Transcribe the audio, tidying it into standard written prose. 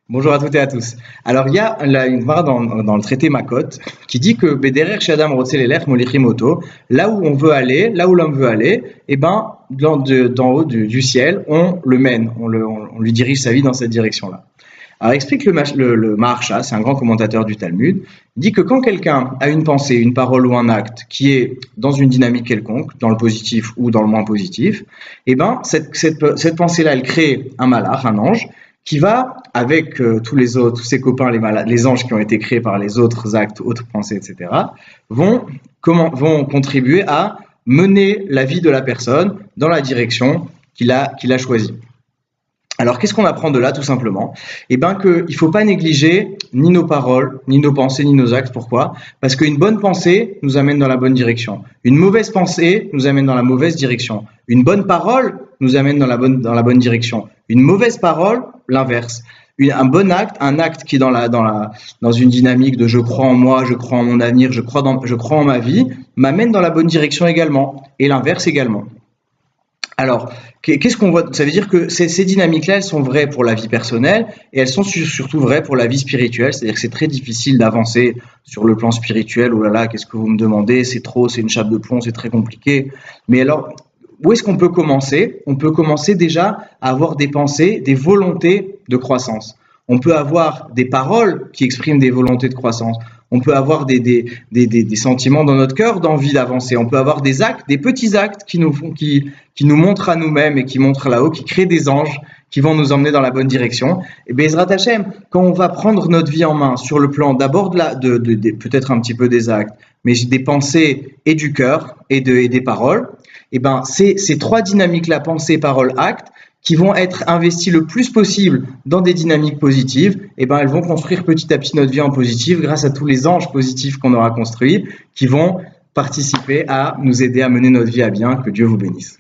Bonjour à toutes et à tous. Alors, il y a là, une part dans le traité Makot qui dit que Bederer Shadam Rotzelelech Molichimoto, là où on veut aller, là où l'homme veut aller, eh ben, d'en haut du ciel, on le mène, on lui dirige sa vie dans cette direction-là. Alors, explique le Maharsha, c'est un grand commentateur du Talmud, il dit que quand quelqu'un a une pensée, une parole ou un acte qui est dans une dynamique quelconque, dans le positif ou dans le moins positif, eh ben, cette pensée-là, elle crée un malach, un ange, qui va, avec tous les autres, tous ses copains, les anges qui ont été créés par les autres actes, autres pensées, etc., vont contribuer à mener la vie de la personne dans la direction qu'il a choisie. Alors, qu'est-ce qu'on apprend de là, tout simplement? Eh bien, qu'il ne faut pas négliger ni nos paroles, ni nos pensées, ni nos actes. Pourquoi? Parce qu'une bonne pensée nous amène dans la bonne direction. Une mauvaise pensée nous amène dans la mauvaise direction. Une bonne parole nous amène dans la bonne direction. Une mauvaise parole, l'inverse. Un bon acte, un acte qui est dans une dynamique de je crois en moi, je crois en mon avenir, je crois en ma vie, m'amène dans la bonne direction également. Et l'inverse également. Alors, qu'est-ce qu'on voit? Ça veut dire que ces dynamiques-là, elles sont vraies pour la vie personnelle et elles sont surtout vraies pour la vie spirituelle. C'est-à-dire que c'est très difficile d'avancer sur le plan spirituel. Oh là là, qu'est-ce que vous me demandez? C'est trop, c'est une chape de plomb, c'est très compliqué. Mais alors, où est-ce qu'on peut commencer? On peut commencer déjà à avoir des pensées, des volontés de croissance. On peut avoir des paroles qui expriment des volontés de croissance. On peut avoir des sentiments dans notre cœur d'envie d'avancer. On peut avoir des actes, des petits actes qui nous montrent à nous-mêmes et qui montrent là-haut, qui créent des anges qui vont nous emmener dans la bonne direction. Et Bezrat Hashem, quand on va prendre notre vie en main sur le plan d'abord peut-être un petit peu des actes, mais des pensées et du cœur et des paroles, et ben ces trois dynamiques-là, pensée, parole, acte, qui vont être investies le plus possible dans des dynamiques positives, et ben elles vont construire petit à petit notre vie en positif grâce à tous les anges positifs qu'on aura construits qui vont participer à nous aider à mener notre vie à bien. Que Dieu vous bénisse.